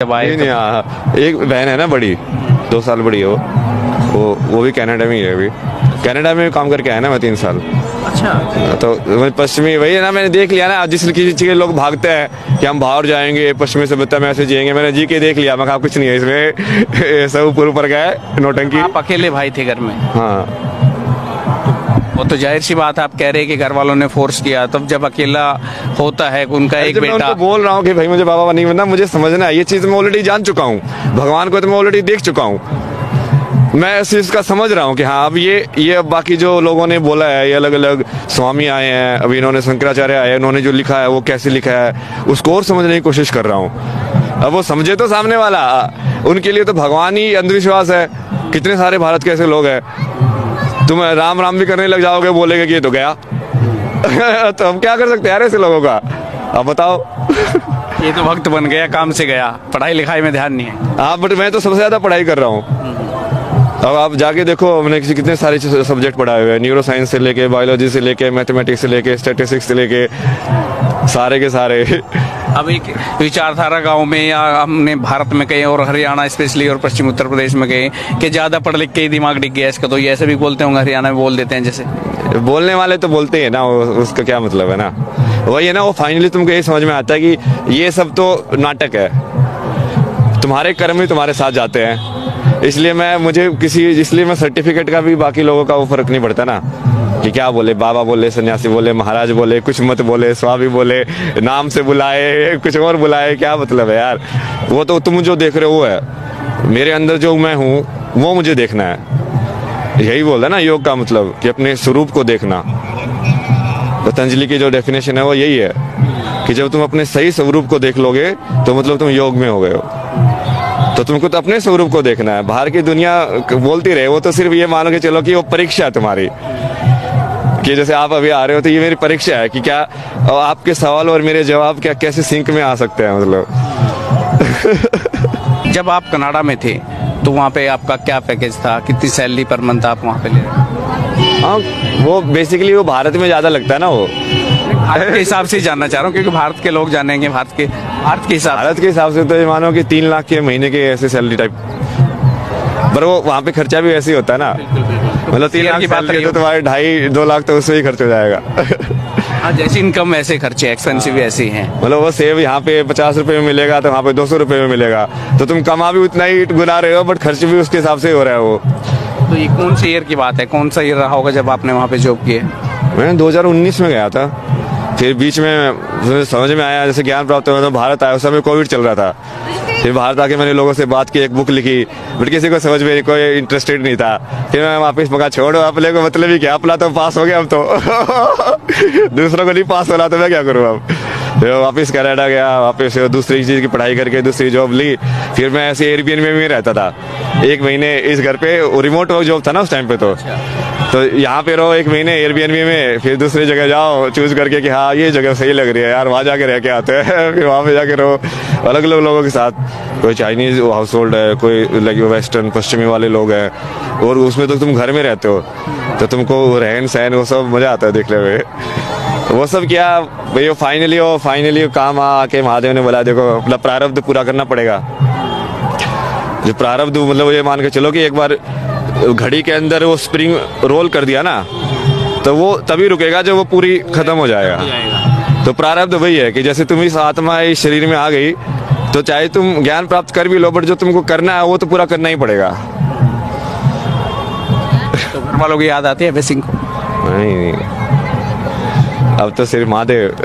जब आए नहीं नहीं, हाँ, एक बहन है ना बड़ी, 2 साल बड़ी है वो भी कनाडा में ही है अभी। कनाडा में काम करके आया ना मैं 3 साल। अच्छा, तो वही पश्चिमी वही है ना, मैंने देख लिया ना, जिस चीज़ के लोग भागते हैं कि हम बाहर जाएंगे पश्चिमी सभ्यता में ऐसे जिएंगे, मैंने जी के देख लिया, मैं कहा कुछ नहीं है इसमें सब ऊपर गया है नौटंकी। आप अकेले भाई थे घर में? हाँ वो तो जाहिर सी बात है, आप कह रहे हैं कि घर वालों ने फोर्स किया, तब जब अकेला होता है उनका एक जब मैं बेटा। उनको बोल रहा हूँ कि भाई मुझे बाबा नहीं बनना, मुझे समझना है ये चीज़, मैं ऑलरेडी जान चुका हूँ, भगवान को तो मैं ऑलरेडी देख चुका हूँ, मैं इस चीज़ का समझ रहा हूँ कि हाँ अब ये अब बाकी जो लोगों ने बोला है, ये अलग अलग स्वामी आए हैं, अभी इन्होंने शंकराचार्य आए, इन्होंने जो लिखा है वो कैसे लिखा है उसको और समझने की कोशिश कर रहा हूँ। अब वो समझे तो सामने वाला, उनके लिए तो भगवान ही अंधविश्वास है। कितने सारे भारत के ऐसे लोग हैं, तुम राम राम भी करने लग जाओगे, बोलेगे कि ये तो गया तो हम क्या कर सकते हैं यार ऐसे लोगों का, आप बताओ। ये तो वक्त बन गया, काम से गया, पढ़ाई लिखाई में ध्यान नहीं है। हाँ बट मैं तो सबसे ज्यादा पढ़ाई कर रहा हूँ। अब आप जाके देखो, हमने कितने सारे सब्जेक्ट पढ़ाए हुए हैं, न्यूरो साइंस से लेके, बायोलॉजी से लेके, मैथमेटिक्स से लेके, स्टैटिस्टिक्स से लेके, सारे के सारे। अब एक विचारधारा गांव में या हमने भारत में कहीं और हरियाणा स्पेशली और पश्चिम उत्तर प्रदेश में कहीं कि ज्यादा पढ़ लिख के ही दिमाग डिग गया इसका, तो ये ऐसे भी बोलते होंगे, हरियाणा में बोल देते हैं जैसे। बोलने वाले तो बोलते हैं ना, उसका क्या मतलब है ना, वही है ना, वो फाइनली तुमको ये समझ में आता है कि ये सब तो नाटक है, तुम्हारे कर्म ही तुम्हारे साथ जाते हैं। इसलिए मैं सर्टिफिकेट का भी बाकी लोगों का वो फर्क नहीं पड़ता ना, कि क्या बोले, बाबा बोले, सन्यासी बोले, महाराज बोले, कुछ मत बोले, स्वामी बोले, नाम से बुलाए, कुछ और बुलाए, क्या मतलब है यार। वो तो तुम जो देख रहे हो वो है, मेरे अंदर जो मैं हूँ वो मुझे देखना है। यही बोलता ना योग का मतलब, कि अपने स्वरूप को देखना। पतंजलि की जो डेफिनेशन है वो यही है कि जब तुम अपने सही स्वरूप को देख लोगे तो मतलब तुम योग में हो गए हो। तो तुमको तो अपने स्वरूप को देखना है, बाहर की दुनिया बोलती रहे, वो तो सिर्फ ये मानो कि चलो कि वो परीक्षा है तुम्हारी, कि जैसे आप अभी आ रहे हो तो ये मेरी परीक्षा है कि क्या आपके सवाल और मेरे जवाब क्या कैसे सिंक में आ सकते हैं, मतलब। जब आप कनाडा में थे तो वहाँ पे आपका क्या पैकेज था, कितनी सैलरी पर मंथ आप वहाँ पे ले रहे थे? हाँ वो बेसिकली वो भारत में ज्यादा लगता है ना, वो भारत के हिसाब से जानना चाह रहा हूँ क्योंकि भारत के लोग जानेंगे, भारत के हिसाब से तो ये मानो कि 3 लाख के महीने के ऐसे सैलरी टाइप, पर वो वहाँ पे खर्चा भी वैसे ही होता है ना, मतलब 3 लाख की बात है तो तुम्हारे 2.5-2 लाख तो उससे ही खर्च हो जाएगा। हाँ, जैसी इनकम वैसे खर्चे, एक्सपेंसिव भी ऐसे ही हैं। मतलब वो सेव यहाँ पे 50 रुपए में मिलेगा तो वहाँ पे 200 रुपए में मिलेगा, तो तुम कमा भी उतना ही गुना रहे हो, बट खर्च भी उसके हिसाब से हो रहा है वो। तो ये कौन सी ईयर की बात है, कौन सा ईयर रहा होगा जब आपने वहाँ पे जॉब किए? मैं 2019 में गया था, फिर बीच में समझ में आया, जैसे ज्ञान प्राप्त हुआ तो भारत आया, उस समय कोविड चल रहा था, फिर भारत आके मैंने लोगों से बात की, एक बुक लिखी, बट किसी को समझ में कोई इंटरेस्टेड नहीं था। फिर मैं वापस मगा छोड़ो, अपने को मतलब ही क्या, अपना तो पास हो गया हम तो दूसरों को नहीं पास हो रहा तो मैं क्या करूँ अब। फिर वापस कनाडा गया, वापस दूसरी चीज़ की पढ़ाई करके दूसरी जॉब ली। फिर मैं ऐसे एयरबीएनबी में रहता था 1 महीने, इस घर पे रिमोट वर्क जॉब था ना उस टाइम पे, तो यहाँ पे रहो 1 महीने एयरबीएनबी में, फिर दूसरी जगह जाओ चूज करके कि हाँ ये जगह सही लग रही है यार, वहाँ जाके रह के आते हैं। फिर वहाँ पे जाके रहो अलग अलग लोगों के साथ, कोई चाइनीज हाउस होल्ड है, कोई लाइक वेस्टर्न पश्चिमी वाले लोग हैं, और उसमें तो तुम घर में रहते हो तो तुमको रहन सहन वो सब मजा आता है देखने में। वो सब क्या भाई, फाइनली काम आके महादेव ने बोला देखो अपना प्रारब्ध पूरा करना पड़ेगा। जो प्रारब्ध मतलब ये मान के चलो कि एक बार घड़ी के अंदर वो स्प्रिंग रोल कर दिया ना, तो वो तभी रुकेगा जब वो पूरी खत्म हो जाएगा। तो प्रारब्ध वही है कि जैसे तुम इस आत्मा इस शरीर में आ गई, तो चाहे तुम ज्ञान प्राप्त कर भी लो, बट जो तुमको करना है वो तो पूरा करना ही पड़ेगा। तो घर वालों की याद आती है सिंह को? नहीं, अब तो सिर्फ महादेव।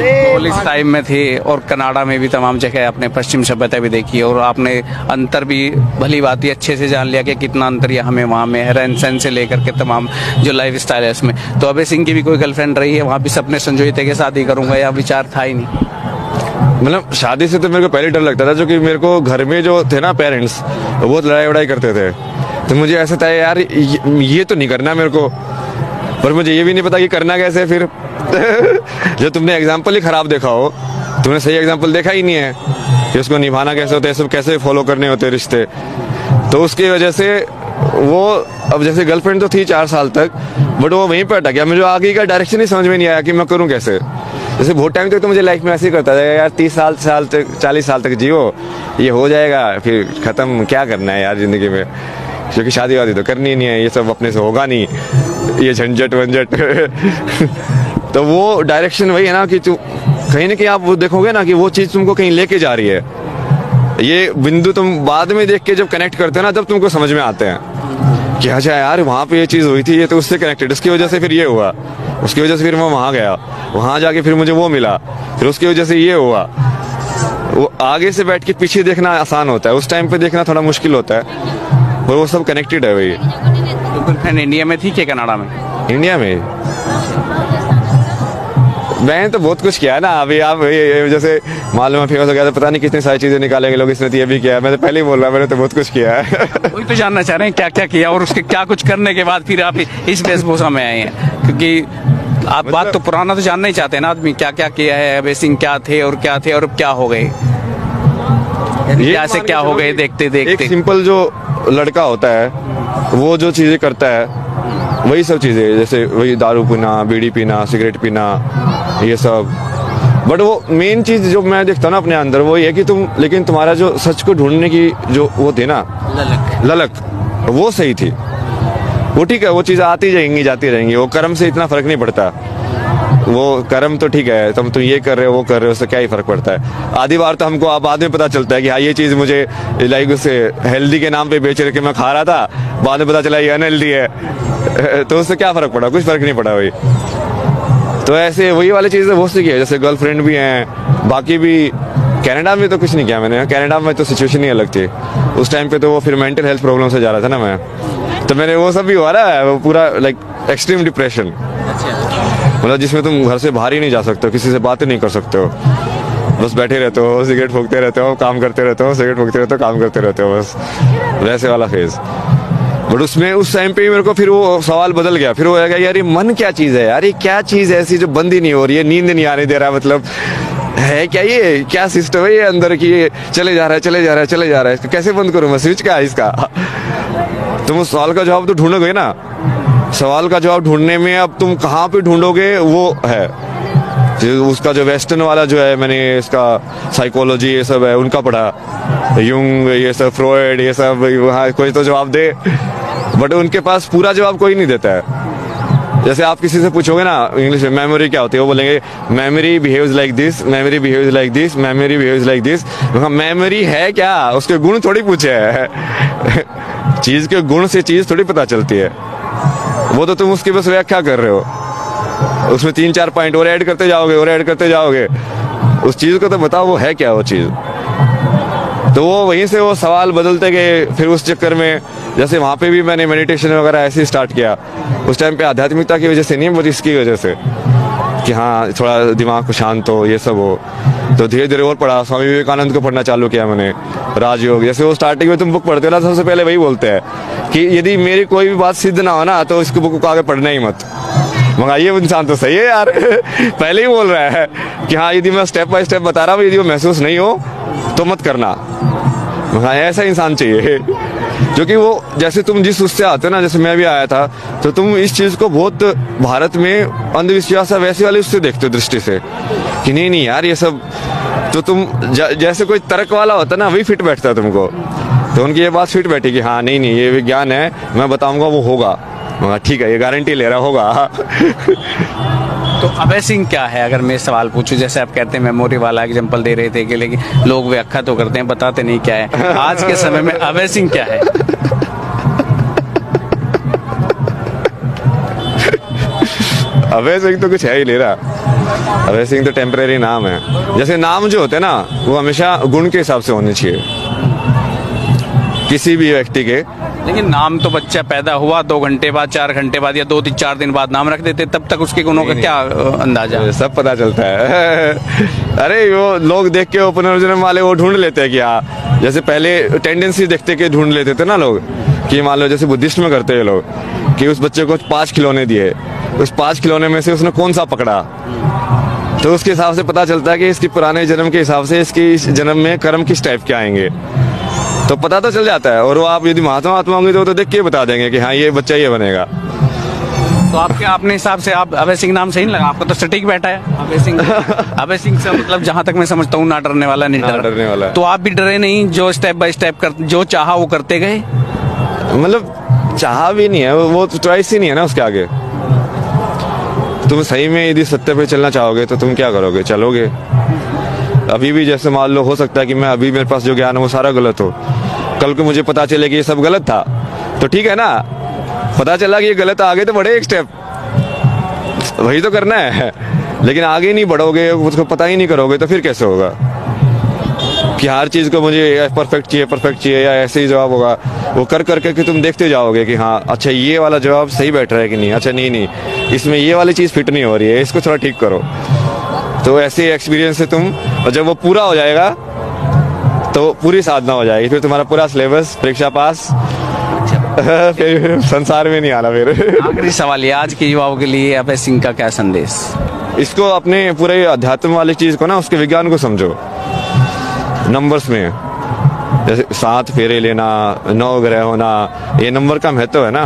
कॉलेज टाइम में थे और कनाडा में भी तमाम जगह आपने पश्चिम सभ्यता भी देखी और आपने अंतर भी भली बात ही अच्छे से जान लिया कि कितना अंतर यहाँ में वहाँ में, रहन सहन से लेकर के तमाम जो लाइफ स्टाइल है उसमें। तो अभय सिंह की भी कोई गर्लफ्रेंड रही है वहाँ भी, सपने संजोए थे कि शादी करूंगा, या विचार था ही नहीं? मतलब शादी से तो मेरे को पहले डर लगता था, क्योंकि मेरे को घर में जो थे ना पेरेंट्स, वो बहुत लड़ाई वड़ाई करते थे, तो मुझे ऐसा था यार ये तो नहीं करना मेरे को, पर मुझे ये भी नहीं पता कि करना कैसे फिर। जो तुमने एग्जाम्पल ही खराब देखा हो, तुमने सही एग्जाम्पल देखा ही नहीं है कि उसको निभाना कैसे होता है, सब कैसे फॉलो करने होते हैं रिश्ते, तो उसकी वजह से वो, अब जैसे गर्लफ्रेंड तो थी 4 साल तक, बट वो वहीं पर अटक गया, मुझे आगे का डायरेक्शन ही समझ में नहीं आया कि मैं करूँ कैसे। जैसे बहुत टाइम तक तो मुझे लाइफ में ऐसे ही करता था यार, 30 साल तक 40 साल तक जियो, ये हो जाएगा फिर खत्म, क्या करना है यार जिंदगी में, क्योंकि शादी वादी तो करनी नहीं है, ये सब अपने से होगा नहीं, ये झंझट वंझट तो वो डायरेक्शन वही है ना कि तू कहीं ना कहीं आप वो देखोगे ना कि वो चीज़ तुमको कहीं लेके जा रही है। ये बिंदु तुम बाद में देख के जब कनेक्ट करते हैं ना, तब तुमको समझ में आते हैं कि अच्छा यार वहाँ पे ये चीज़ हुई थी, ये तो उससे कनेक्टेड, उसकी वजह से फिर ये हुआ, उसकी वजह से फिर मैं वहाँ गया, वहाँ जाके फिर मुझे वो मिला, फिर उसकी वजह से ये हुआ। वो आगे से बैठ के पीछे देखना आसान होता है, उस टाइम पे देखना थोड़ा मुश्किल होता है, और वो सब कनेक्टेड है भाई। तो फिर इंडिया में थी कि कनाडा में? इंडिया में मैंने तो बहुत कुछ किया है ना। अभी आप ये जैसे मालूम है फेमस हो गया तो पता नहीं कितनी सारी चीजें निकालेंगे लोग, इसने तो ये भी किया है, मैं तो पहले ही बोल रहा, मैंने तो बहुत कुछ किया है वही तो जानना चाह रहे हैं क्या क्या किया, और उसके क्या कुछ करने के बाद फिर आप इस वेशभूषा में आए हैं, क्योंकि आप बात तो पुराना तो जानना ही चाहते हैं ना आदमी, क्या क्या किया है, अभय सिंह क्या थे और अब क्या हो गए, क्या से क्या हो गए देखते देखते। एक सिंपल जो लड़का होता है वो जो चीजें करता है वही सब चीजें, जैसे वही दारू पीना, बीड़ी पीना, सिगरेट पीना, ये सब। बट वो मेन चीज जो मैं देखता हूँ ना अपने अंदर, वो ये कि लेकिन तुम्हारा जो सच को ढूंढने की जो वो थी ना ललक, वो सही थी। वो ठीक है, वो चीज आती जाएंगी जाती रहेंगी, वो कर्म से इतना फर्क नहीं पड़ता। वो कर्म तो ठीक है, तुम ये कर रहे हो वो कर रहे हो, उससे क्या ही फर्क पड़ता है। आधी बार तो हमको बाद में पता चलता है कि हाँ ये चीज मुझे लाइक उससे हेल्दी के नाम पे बेच रहे कि मैं खा रहा था, बाद में पता चला ये अनहेल्दी है तो उससे क्या फर्क पड़ा, कुछ फर्क नहीं पड़ा भाई। तो ऐसे वही वाली चीजें बहुत सी की है, जैसे गर्लफ्रेंड भी हैं, बाकी भी। कनाडा में तो कुछ नहीं किया मैंने, कनाडा में तो सिचुएशन ही अलग थी उस टाइम पे, तो वो फिर मेंटल हेल्थ प्रॉब्लम से जा रहा था ना मैं, तो मैंने वो सब भी हुआ ना, वो पूरा लाइक एक्सट्रीम डिप्रेशन, मतलब जिसमें तुम घर से बाहर ही नहीं जा सकते हो, किसी से बातें नहीं कर सकते हो, बस बैठे रहते हो, सिगरेट फूकते रहते हो, काम करते रहते हो, सिगरेट फूकते रहते हो, काम करते रहते हो, बस वैसे वाला फेज। बट उसमें उस टाइम पे मेरे को फिर वो सवाल बदल गया, फिर वो आएगा यार ये मन क्या चीज है यार, ये क्या चीज है ऐसी जो बंद ही नहीं हो रही है, नींद नहीं आने दे रहा, मतलब है क्या, ये क्या सिस्टम है ये अंदर की, ये चले जा रहा है चले जा रहा है चले जा रहा है, इसको कैसे बंद करूं मैं, स्विच क्या है इसका तुम उस सवाल का जवाब तो ढूंढोगे ना, सवाल का जवाब ढूंढने में अब तुम कहाँ पे ढूंढोगे वो है। उसका जो वेस्टर्न वाला जो है, मैंने इसका साइकोलॉजी ये सब है उनका पढ़ा, यूंग ये सब, फ्रॉयड ये सब, वहाँ कोई तो जवाब दे, बट उनके पास पूरा जवाब कोई नहीं देता है। जैसे आप किसी से पूछोगे ना इंग्लिश में मेमोरी क्या होती है, वो बोलेंगे memory behaves like this, memory behaves like this, memory behaves like this. Memory है क्या, उसके गुण थोड़ी पूछे है चीज के गुण से चीज थोड़ी पता चलती है, वो तो तुम उसकी बस व्याख्या कर रहे हो, उसमें 3-4 पॉइंट और ऐड करते जाओगे और ऐड करते जाओगे, उस चीज को तो बताओ वो है क्या वो चीज। तो वो वहीं से वो सवाल बदलते गए। फिर उस चक्कर में जैसे वहाँ पे भी मैंने मेडिटेशन वगैरह ऐसे स्टार्ट किया, उस टाइम पे आध्यात्मिकता की वजह से नहीं, बट इसकी वजह से कि हाँ थोड़ा दिमाग को शांत हो, ये सब हो। तो धीरे धीरे और पढ़ा, स्वामी विवेकानंद को पढ़ना चालू किया मैंने, राजयोग। जैसे वो स्टार्टिंग में तुम बुक पढ़ते हो ना, सबसे पहले वही बोलते हैं कि यदि मेरी कोई भी बात सिद्ध ना हो ना, तो इसको बुक को आगे पढ़ना ही मत। मगर ये इंसान तो सही है यार पहले ही बोल रहा है कि हाँ यदि मैं स्टेप बाय स्टेप बता रहा हूँ, यदि वो महसूस नहीं हो तो मत करना। हाँ ऐसा इंसान चाहिए, क्योंकि वो जैसे तुम जिस उससे आते हो ना, जैसे मैं भी आया था, तो तुम इस चीज को बहुत भारत में अंधविश्वास है वैसे वाले उससे देखते हो दृष्टि से कि नहीं नहीं यार ये सब, तो तुम जैसे कोई तर्क वाला होता है ना, वही फिट बैठता है तुमको। तो उनकी ये बात फिट बैठी कि हाँ नहीं नहीं ये विज्ञान है, मैं बताऊंगा वो होगा, ठीक है ये गारंटी ले रहा होगा तो अभय सिंह क्या है, अगर मैं सवाल पूछूं, जैसे आप कहते हैं मेमोरी वाला एग्जांपल दे रहे थे कि लेकिन लोग व्याख्या तो करते हैं, बताते नहीं क्या है, आज के समय में अभय सिंह क्या है? अभय सिंह तो कुछ है ही नहीं रहा, अभय सिंह तो टेम्परेरी नाम है। जैसे नाम जो होते हैं ना, वो हमेशा गुण के हिसाब से होने चाहिए किसी भी व्यक्ति के। लेकिन नाम तो बच्चा पैदा हुआ 2 घंटे बाद, 4 घंटे बाद या 2-4 दिन बाद नाम रख देते, तब तक उसके गुणों का क्या अंदाजा? सब पता चलता है अरे वो लोग देख के वो पुनर्जन्म वाले वो ढूंढ लेते हैं कि हाँ, जैसे पहले टेंडेंसी देखते के ढूंढ लेते थे ना लोग, कि मान लो जैसे बुद्धिस्ट में करते हैं लोग कि उस बच्चे को 5 खिलौने दिए, उस 5 खिलौने में से उसने कौन सा पकड़ा, तो उसके हिसाब से पता चलता है कि इसकी पुराने जन्म के हिसाब से इसकी इस जन्म में कर्म किस टाइप के आएंगे, तो पता तो चल जाता है। और वो आप यदि महात्मा होंगे तो देख के बता देंगे कि हाँ ये बच्चा ये बनेगा। तो आपके अपने हिसाब से आप अभय सिंह नाम सही नहीं लगा आपको? तो सटीक बैठा है अभय सिंह। अभय सिंह से मतलब जहां तक मैं समझता हूँ ना डरने वाला, नहीं ना डरने वाला है। तो आप भी डरे नहीं, जो स्टेप बाय स्टेप कर जो चाहा वो करते गए? मतलब चाहा भी नहीं है, वो चॉइस ही नहीं है ना उसके आगे। तुम सही में यदि सत्य पे चलना चाहोगे तो तुम क्या करोगे? चलोगे। अभी भी जैसे मान लो, हो सकता है कि मैं अभी मेरे पास जो ज्ञान है वो सारा गलत हो, कल को मुझे पता चले कि ये सब गलत था, तो ठीक है ना, पता चला कि ये गलत, आगे तो बढ़े एक स्टेप, वही तो करना है। लेकिन आगे नहीं बढ़ोगे, उसको पता ही नहीं करोगे, तो फिर कैसे होगा कि हर चीज को मुझे परफेक्ट चाहिए या ऐसे ही जवाब होगा। वो कर करके कि तुम देखते जाओगे कि हाँ अच्छा ये वाला जवाब सही बैठ रहा है कि नहीं, अच्छा नहीं इसमें ये वाली चीज फिट नहीं हो रही है, इसको थोड़ा ठीक करो। तो ऐसे एक्सपीरियंस से तुम, और जब वो पूरा हो जाएगा तो पूरी साधना हो जाएगी, फिर तुम्हारा पूरा सिलेबस, परीक्षा पास, फिर संसार में नहीं आना। फिर आखिरी सवाल ये, आज के युवाओं के लिए अभय सिंह का क्या संदेश? इसको अपने पूरे अध्यात्म वाली चीज को ना, उसके विज्ञान को समझो। नंबर्स में जैसे 7 फेरे लेना, 9 ग्रह होना, ये नंबर का महत्व है ना।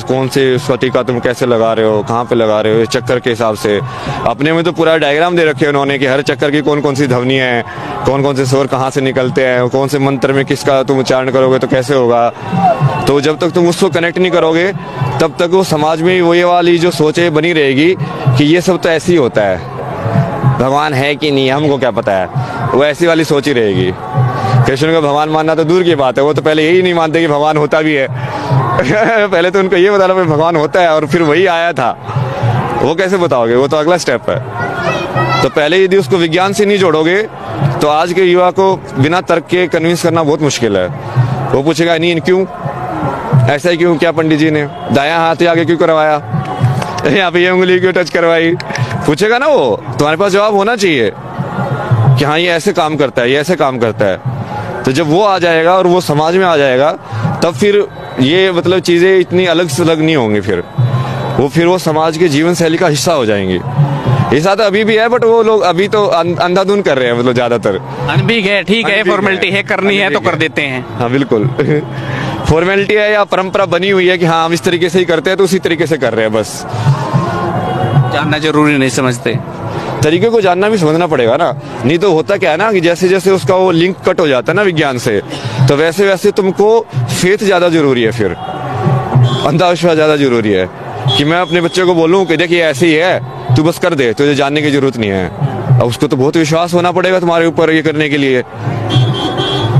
कौन से स्वती का तुम कैसे लगा रहे हो, कहाँ पे लगा रहे हो, चक्कर के हिसाब से। अपने में तो पूरा डायग्राम दे रखे हैं उन्होंने कि हर चक्कर की कौन कौन सी ध्वनि है, कौन कौन से स्वर कहाँ से निकलते हैं, कौन से मंत्र में किसका तुम उच्चारण करोगे तो कैसे होगा। तो जब तक तुम उसको कनेक्ट नहीं करोगे तब तक वो समाज में वो ये वाली जो सोचे बनी रहेगी कि ये सब तो ऐसे ही होता है, भगवान है कि नहीं हमको क्या पता है, वो ऐसी वाली सोच ही रहेगी। कृष्ण को भगवान मानना तो दूर की बात है, वो तो पहले यही नहीं मानते कि भगवान होता भी है। पहले तो उनको ये बताना भाई भगवान होता है और फिर वही आया था, वो कैसे बताओगे, वो तो अगला स्टेप है। तो पहले यदि उसको विज्ञान से नहीं जोड़ोगे तो आज के युवा को बिना तर्क के कन्विंस करना बहुत मुश्किल है। वो पूछेगा नहीं क्यों ऐसा ही क्यों, क्या पंडित जी ने दायां हाथ ही आगे क्यों करवाया, यहाँ पे ये उंगली क्यों टच करवाई, पूछेगा ना। वो तुम्हारे पास जवाब होना चाहिए कि हाँ ये ऐसे काम करता है, ये ऐसे काम करता है। तो जब वो आ जाएगा और वो समाज में आ जाएगा तब फिर ये मतलब चीजें इतनी अलग से अलग नहीं होंगी, फिर वो समाज के जीवन शैली का हिस्सा हो जाएंगी। ऐसा तो अभी भी है, बट वो लोग अभी तो अंधाधुन कर रहे हैं, मतलब ज्यादातर अनभिज्ञ है। ठीक है, फॉर्मेलिटी है, करनी है तो कर देते हैं। हाँ बिल्कुल। फॉर्मेलिटी है या परंपरा बनी हुई है कि हाँ हम इस तरीके से ही करते हैं तो उसी तरीके से कर रहे हैं, बस जानना जरूरी नहीं समझते। तरीके को जानना भी समझना पड़ेगा ना, नहीं तो होता क्या है ना कि जैसे जैसे उसका वो लिंक कट हो जाता है ना विज्ञान से, तो वैसे वैसे तुमको फेथ ज्यादा जरूरी है, फिर अंधविश्वास ज्यादा जरूरी है कि मैं अपने बच्चे को बोलूं कि देखिए ऐसे ही है, तू बस कर दे, तुझे जानने की जरूरत नहीं है। अब उसको तो बहुत विश्वास होना पड़ेगा तुम्हारे ऊपर ये करने के लिए।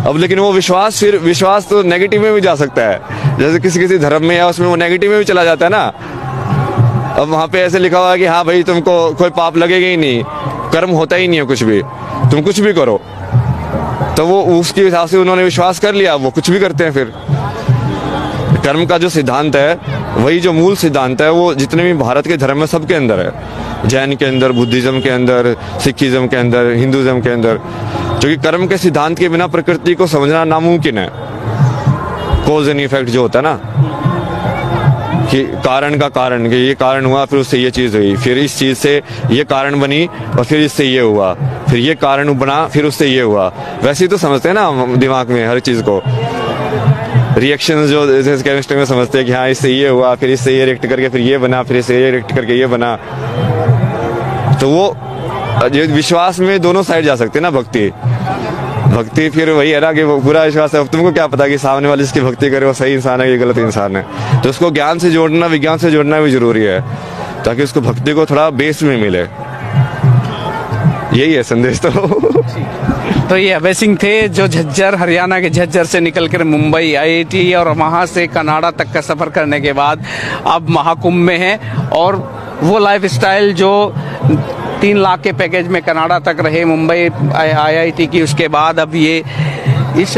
अब लेकिन वो विश्वास तो नेगेटिव में भी जा सकता है, जैसे किसी धर्म में या उसमें वो नेगेटिव में भी चला जाता है ना। अब वहां पे ऐसे लिखा हुआ है कि हाँ भाई तुमको कोई पाप लगेगा ही नहीं, कर्म होता ही नहीं है कुछ भी, तुम कुछ भी करो। तो वो उसके हिसाब से उन्होंने विश्वास कर लिया, वो कुछ भी करते हैं। फिर कर्म का जो सिद्धांत है, वही जो मूल सिद्धांत है, वो जितने भी भारत के धर्म है सबके अंदर है, जैन के अंदर, बुद्धिज्म के अंदर, सिखिज्म के अंदर, हिंदुज्म के अंदर। क्योंकि कर्म के सिद्धांत के बिना प्रकृति को समझना नामुमकिन है। कॉज एंड इफेक्ट जो होता है ना, कि कारण का कारण, कि ये कारण हुआ फिर उससे ये चीज हुई, फिर इस चीज से ये कारण बनी और फिर इससे ये हुआ, फिर ये कारण बना फिर उससे ये हुआ। वैसे ही तो समझते हैं ना दिमाग में हर चीज को, रिएक्शन जो जैसे केमिस्ट्री में समझते हैं कि हाँ इससे ये हुआ, फिर इससे ये रिएक्ट करके फिर ये बना, फिर इससे ये रिएक्ट करके ये बना। तो वो विश्वास में दोनों साइड जा सकते हैं ना। भक्ति फिर वही है ना कि वो पूरा विश्वास है। अब तुमको क्या पता कि सामने वाले जिसकी भक्ति करे वो सही इंसान है कि गलत इंसान है। तो उसको ज्ञान से जोड़ना, विज्ञान से जोड़ना भी जरूरी है, ताकि उसको भक्ति को थोड़ा बेस में मिले। यही है संदेश। तो ये अभय सिंह थे, जो झज्जर, हरियाणा के झज्जर से निकलकर मुंबई IIT और वहां से कनाडा तक का सफर करने के बाद अब महाकुंभ में हैं। और वो लाइफस्टाइल जो 3 लाख के पैकेज में कनाडा तक रहे, मुंबई IIT की, उसके बाद अब ये इस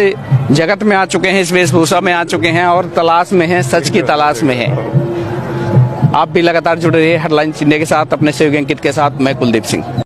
जगत में आ चुके हैं, इस वेशभूषा में आ चुके हैं और तलाश में हैं, सच की तलाश में हैं। आप भी लगातार जुड़े रहिए हेडलाइंस इंडिया के साथ, अपने सहयोगी अंकित के साथ। मैं कुलदीप सिंह।